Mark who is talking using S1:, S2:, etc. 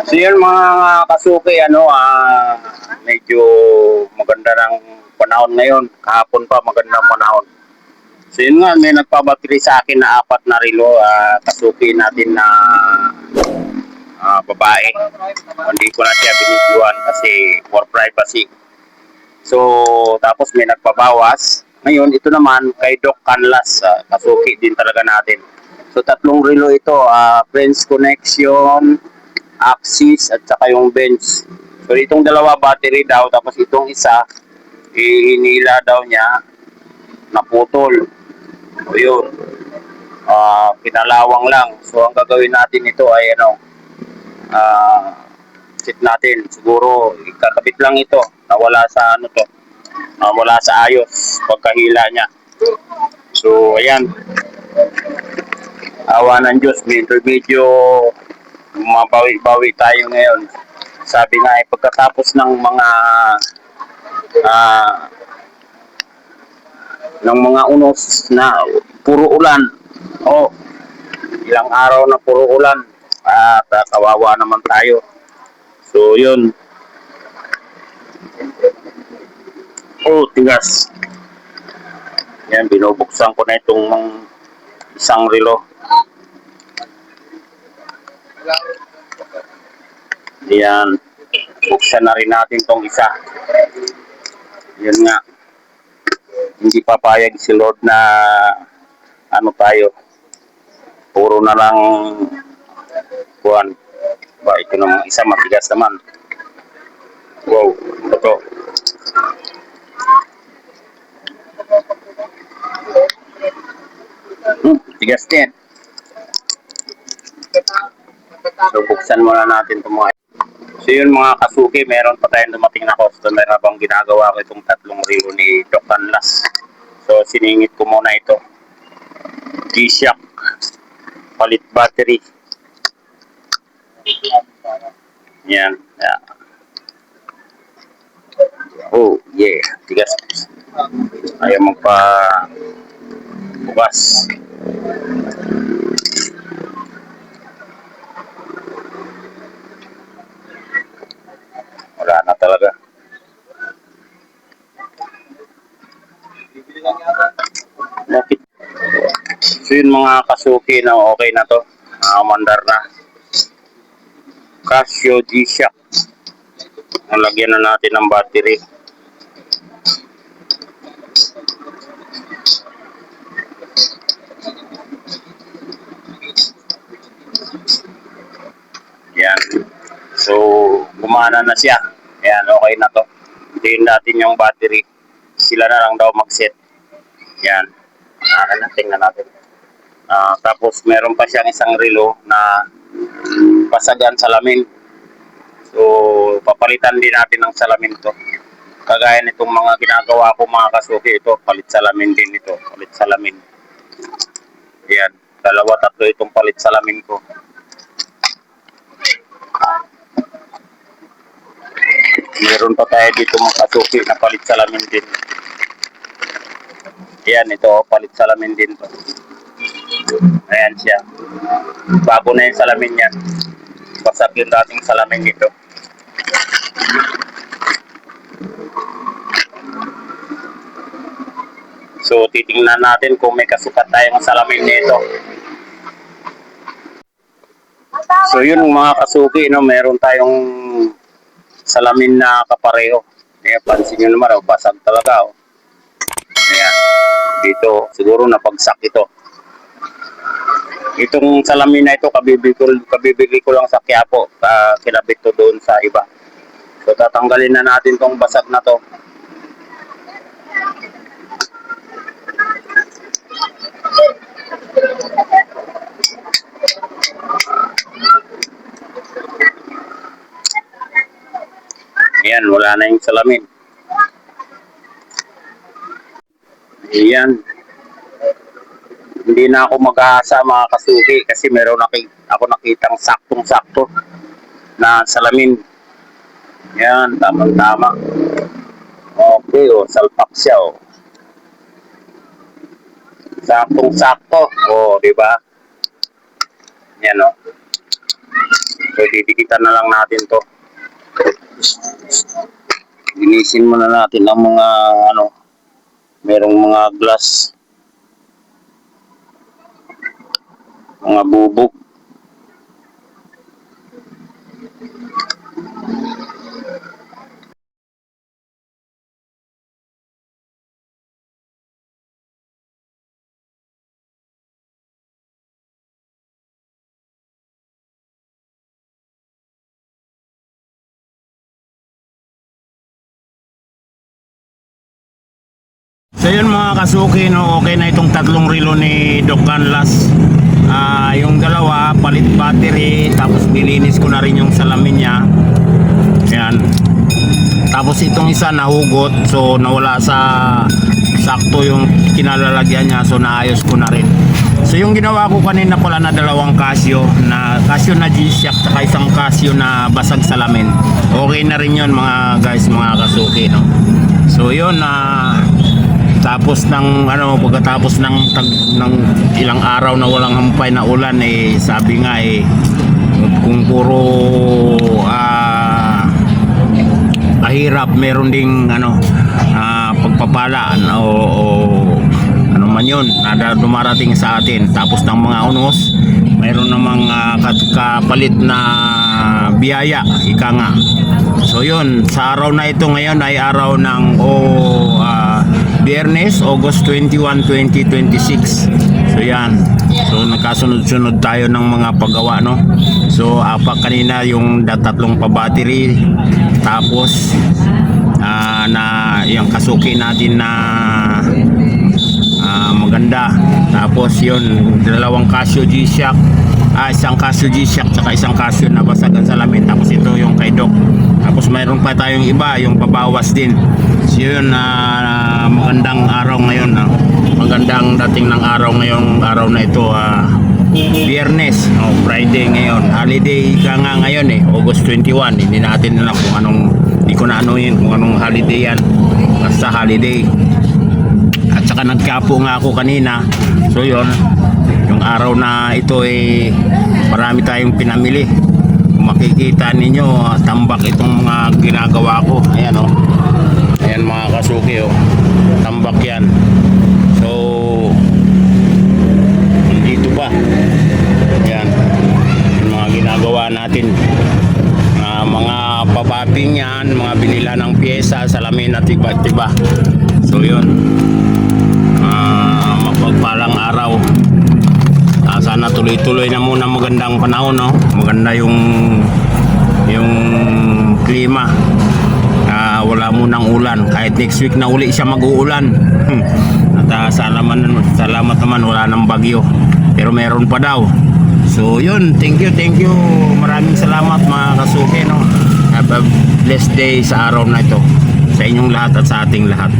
S1: So yun mga kasuki, medyo maganda ng panahon ngayon. Kahapon pa magandang panahon. So yun nga, may nagpabattery sa akin na 4 na relo, kasuki natin na babae. Hindi ko na siya binidyoan kasi for privacy. So tapos may nagpabawas. Ngayon ito naman kay Doc Canlas, kasuki din talaga natin. So 3 relo ito, Friends Connection, Axis at saka yung bench. So itong dalawa battery daw, tapos itong isa hinila daw niya, naputol. So yun, pinalawang lang. So ang gagawin natin ito ay set natin. Siguro ikakabit lang ito, nawala sa wala sa ayos pagkahila niya. So ayan, awa ng Diyos, medyo mabawi-bawi tayo ngayon. Sabi nga pagkatapos ah, ng mga unos na puro ulan, ilang araw na puro ulan, at kawawa naman tayo. So yun, tigas. Yan, binubuksan ko na itong isang relo. Yan, buksan na rin natin tong isa. Yan nga, hindi papayag si Lord na tayo, puro na lang buwan. Ito namang isa matigas naman. Wow, ito. Tigas din. So buksan muna natin ito mga. So yun mga kasuki, meron pa tayong dumating na customer habang ginagawa ko itong 3 relo ni Doc Canlas. So siningit ko muna ito. G-Shock, palit battery. Yan. Oh yeah, tigas. Ayaw magpa-bukas. Wala na talaga. So yun mga kasuki, na okay na to. Mandar na. Casio G-Shock. Lagyan na natin ng battery. Yan. So gumana na siya. Yan, okay na to. Hintayin natin yung battery. Sila na lang daw mag-set. Yan. Tingnan natin. Tapos meron pa siyang isang relo na pasagan salamin. So papalitan din natin ng salamin to. Kagaya nitong mga ginagawa ko mga kasuki, ito palit salamin din ito. Palit salamin. Yan. 2-3 itong palit salamin ko. Meron pa tayo dito mga kasuki na palit salamin din. Yan, ito palit salamin din to. Ayan siya. Bago na yung salamin niya. Basag yung dating salamin nito. So titingnan natin kung may kasukat tayong salamin nito. So yun mga kasuki, meron tayong salamin na kapareho. Pansin nyo naman, basag talaga. Ayan. Dito, siguro napagsak ito. Itong salamin na ito, kabibili ko lang sa Quiapo. Kinabit to doon sa iba. So tatanggalin na natin tong basag na to. Ayan, wala na yung salamin. Ayan. Hindi na ako mag-aasa mga kasuki kasi meron ako nakitang saktong-sakto na salamin. Yan, tamang-tama. Okay, salpak siya. Saktong-sakto. Di ba? Yan, So, didikitan na lang natin to. Linisin muna natin ang mga merong mga glass, mga bubog. So yun mga kasuki, no, okay na itong tatlong relo ni Doc Canlas. Yung dalawa, palit battery, tapos nilinis ko na rin yung salamin niya. Yan. Tapos itong isa nahugot, so nawala sa sakto yung kinalalagyan niya, so naayos ko na rin. So yung ginawa ko kanina pala na dalawang Casio na G-Shock saka isang Casio na basag salamin. Okay na rin yun mga guys, mga kasuki, no. So yun tapos pagkatapos ng ilang araw na walang hampay na ulan, sabi nga kung puro ahirap, meron ding pagpapalaan o ano man yun na dumarating sa atin. Tapos ng mga unos, mayroon namang kapalit na biyaya, ika nga. So yun, sa araw na ito ngayon ay araw ng Biyernes, August 21, 2026. So yan. So nagkasunod-sunod tayo ng mga paggawa, no. So kanina yung tatlong pa-battery, tapos na yung kasuki natin na maganda. Tapos yun, dalawang Casio G-Shock, isang Casio G-Shock tsaka isang Casio na basag ang salamin. Tapos ito yung kay Doc. Tapos mayroon pa tayong iba, yung pabawas din. So yun, magandang araw ngayon, magandang dating ng araw ngayong araw na ito, Biyernes, Friday ngayon, holiday ka nga ngayon August 21. Hindi natin alam hindi ko na kung anong holiday yan, basta holiday. At saka nagkapo nga ako kanina. So yun, yung araw na ito marami tayong pinamili. Kung makikita ninyo, tambak itong mga ginagawa ko. Ayan ayan mga kasuki, tambak yan. So dito pa, ayan yung mga ginagawa natin, mga papapping yan, mga binila ng pyesa, salamin at iba-iba. So yun, mapagpalang araw. Sana tuloy-tuloy na muna magandang panahon, no? Maganda yung klima. Wala munang ulan, kahit next week na uli siya mag-uulan. At salamat naman wala nang bagyo, pero meron pa daw. So yun, thank you, maraming salamat mga kasuki, no? Have a blessed day sa araw na ito, sa inyong lahat at sa ating lahat.